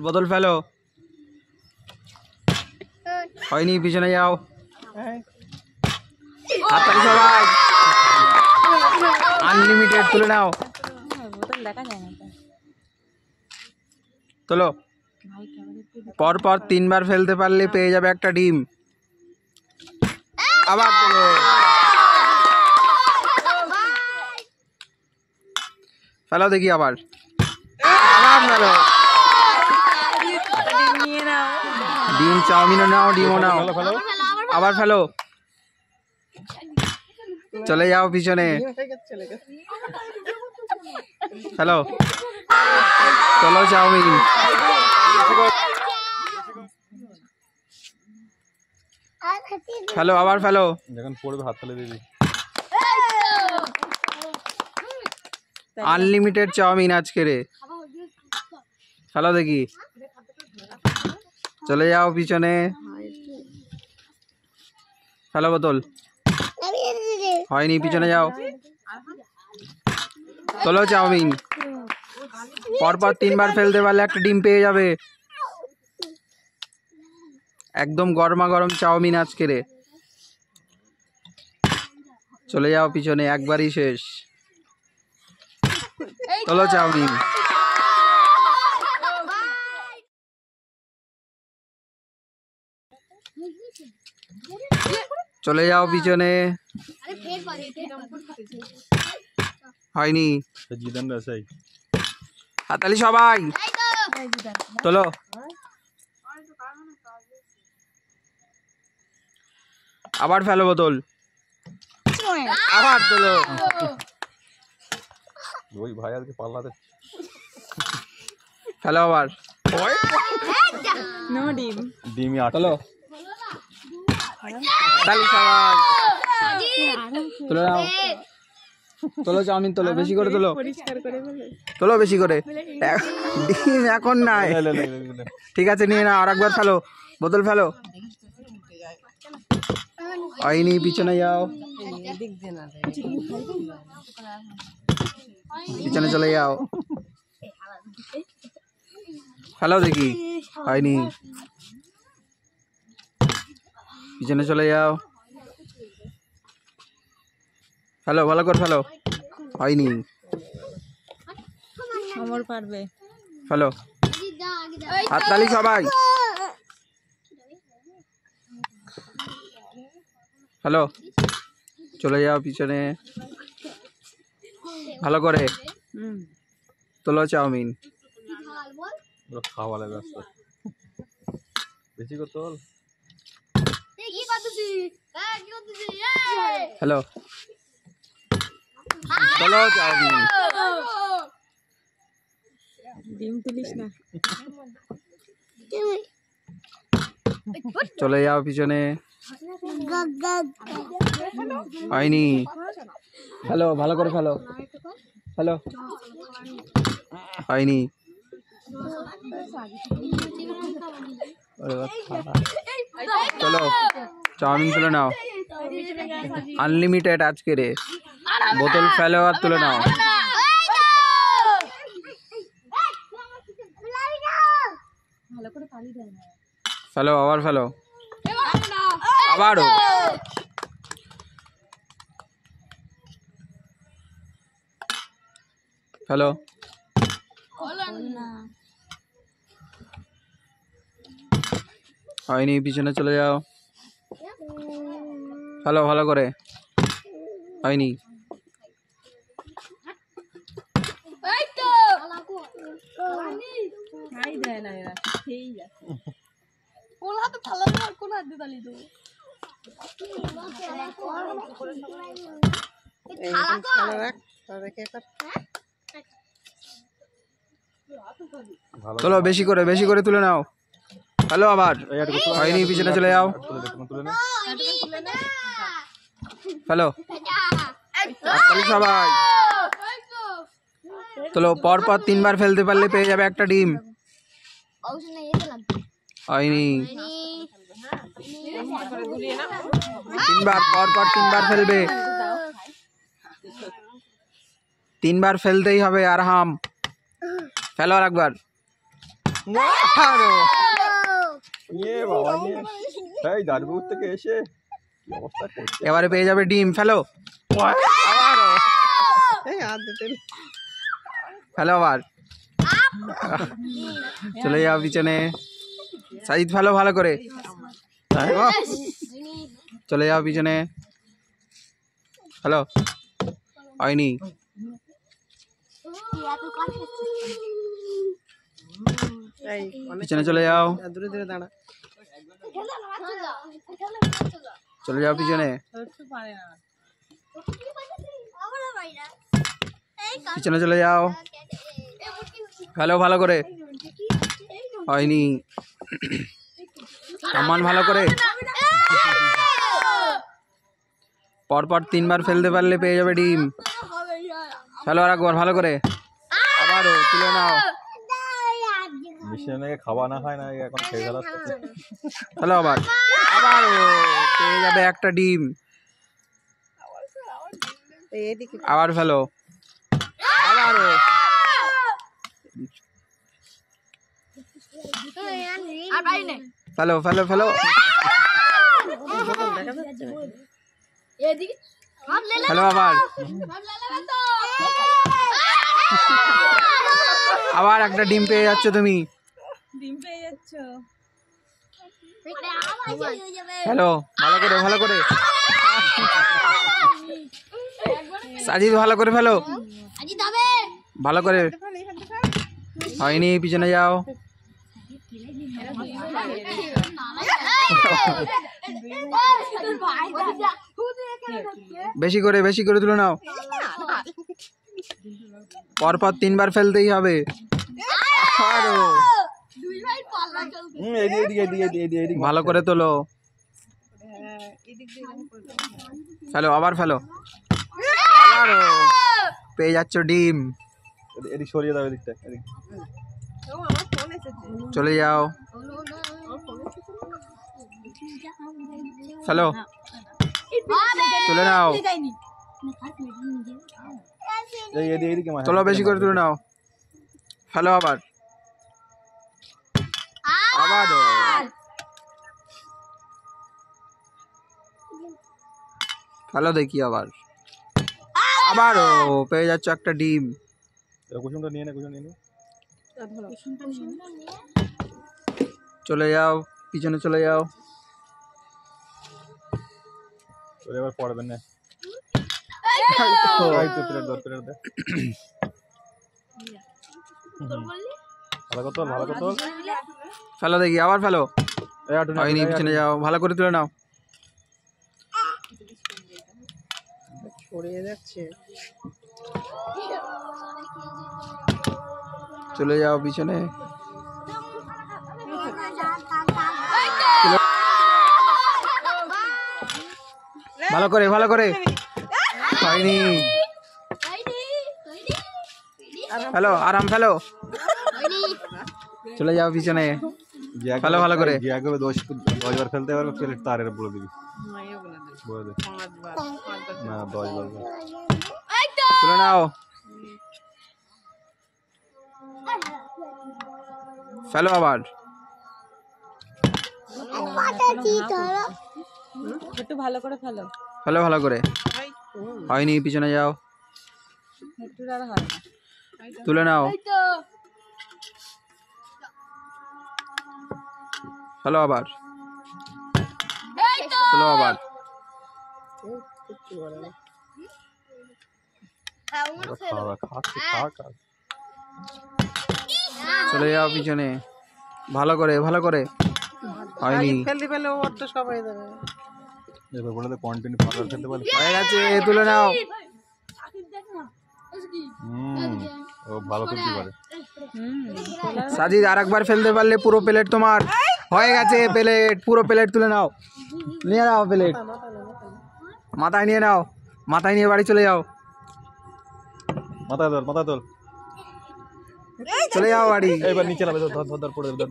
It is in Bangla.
বদল ফেলো। হয়নি, পিছনে যাও। হাততালি সবাই। আনলিমিটেড তুলে নাও। তোলো। পরপর 3 বার ফেলতে পারলে পেয়ে যাবে একটা ডিম। আবার তোলো। ফেলো দেখি আবার। আবার ফেলো। ডিম, চাউমিনও নাও, ডিমও নাও। আবার ফেলো। চলে যাও পিছনে। হ্যালো, চলো চাউমিন। ফেলো, আবার ফেলো। যখন পড়বে হাত ফেলে দিবি। আনলিমিটেড চাউমিন আজকে রে। ফেলো দেখি। চলে যাও পিছনে। ফেলো বোতল। হয়নি, পিছনে যাও। তোলো চাউমিন। পরপর 3 বার ফেলতে পারলে একটা ডিম পেয়ে যাবে। একদম গরমা গরম চাউমিন আজকে রে। চলে যাও পিছনে, একবারই শেষ। তোলো চাউমিন। চলে যাও পিছনে। হয়নি। হাততালি সবাই। তোলো। আবার ফেলো বোতল। আবার তোলো। ওই ভাই আজকে পাল্লাতে। ফেলো আবার। ডিমি আট। তোলো। তালি সবাই। তোলো নাও। তোলো চাউমিন, তোলো বেশি করে, তোলো। তোলো বেশি করে। ডিম এখন নাই। ঠিক আছে, নিয়ে নাও। আর একবার ফেলো বোতল, ফেলো। হয়নি, পিছনে যাও। পিছনে চলে যাও। ফেলো দেখি। হয়নি, পিছনে চলে যাও। ফেলো, ভালো করে ফেলো। হয়নি। ফেলো। হাততালি সবাই। হ্যালো, চলে যাও পিছনে। ভালো করে তোলো চাউমিন। খাওয়ালে ব্যস্ত। বেশি করে তোল। হ্যালো, তোলো চাউমিন। ডিম তুলিস না। চলে যাও পিছনে। হয়নি। হ্যালো, ভালো করে ফেলো। হ্যালো, হয়নি। চলো চাউমিন তুলে নাও। আনলিমিটেড আজকে রে। বোতল ফেলো আর তুলে নাও। ফেলো, আবার ফেলো। আবারও। হ্যালো, হয়নি, পিছনে চলে যাও। হ্যালো, ভালো করে। হয়নি। চলো বেশি করে, বেশি করে তুলে নাও। হ্যালো, আবার হয়নি, পিছনে চলে যাও। হ্যালো, সবাই চলো। পরপর 3 বার ফেলতে পারলে পেয়ে যাবে একটা ডিম। হয়নি। 3 বার, পরপর 3 বার ফেলবে। 3 বার ফেলতেই হবে। আর হাম ফেলো আর একবার। আরো। বাবা নিয়ে এই দাঁড়িয়ে থেকে এসে কি অবস্থা করছে এবারে পেয়ে যাবে ডিম, ফেলো আবারও। ফেলো আবার, চলে যাও পিছনে। সাজিদ ফেলো ভালো করে, চলে যাও পিছনে। হ্যালো, হয়নি। পিছনে চলে যাও, চলে যাও পিছনে, পিছনে চলে যাও। হ্যালো, ভালো করে, হয়নি। সম্মান ভালো করে, পরপর 3 বার ফেলতে পারলে পেয়ে যাবে ডিম। ফেলো আর একবার ভালো করে, আবারও তুলে নাও। মিশনে খাওয়া না হয় না এখন খেয়ে ফেলাচ্ছে ফেলো আবার, আবারও পেয়ে যাবে একটা ডিম। আবার ফেলো, আবারও। ফেলো ফেলো ফেলো, ফেলো আবার, আবার একটা ডিম পেয়ে যাচ্ছ তুমি। ডিম পেয়ে যাচ্ছ। হ্যালো, ভালো করে, ভালো করে। সাজিদ ভালো করে ফেলো, ভালো করে। হয়নি, পিছনে যাও। বেশি করে, বেশি করে তুলে নাও। পরপর 3 বার ফেলতেই হবে। আরো ভালো করে তোলো, ফেলো আবার, ফেলো আবারও। পেয়ে যাচ্ছ ডিম। এদিক সরিয়ে দাও, এদিকটা এদিক। চলে যাও, ফেলো, তুলে নাও, এদিকে তোলো, বেশি করে তুলে নাও। ফেলো আবার, আবারও। ফেলো দেখি আবার, আবারও পেয়ে যাচ্ছ একটা ডিম। কুসুমটা নিয়ে নে, কুসুম নিয়ে নে। চলে যাও, পিছনে চলে যাও। তোর এবার পড়বে না। ভালো কথা, ভালো কথা। ফেলো দেখি, আবার ফেলো। হয়নি, পিছনে যাও, ভালো করে তুলে নাও। চলে যাও পিছনে, ভালো করে, ভালো করে। হয়নি, ফেলো, আরাম ফেলো। চলে যাও পিছনে, ভালো ভালো করে। 10 বার ফেলতে পারবে, প্লেট তারের বলে দিবি। বলে দে না, 10 বার তুলে নাও, ফেলো আবার। একটু ভালো করে ফেলো। ফেলো ভালো করে। হয়নি, পিছনে যাও, একটু আর হয় না। তুলে নাও, ফেলো আবার, তুলো আবার। চলে যাও পিছনে, ভালো করে, ভালো করে। হয়নি, এবার বলে দে কন্টিনিউ 5 বার ফেলতে পারলে। হয়ে গেছে, তুলে নাও। ও ভালো তুলতে পারে। সাজিদ আর একবার ফেলতে পারলে পুরো প্লেট তোমার। হয়ে গেছে প্লেট, পুরো প্লেট তুলে নাও। নিয়ে নাও প্লেট, মাথায় নিয়ে নাও, মাথায় নিয়ে বাড়ি চলে যাও। মাথায় তোল, মাথায় তোল। চলে যাও বাড়ি। এবার নিচে নামে, ধর ধর ধর পড়ে ধর।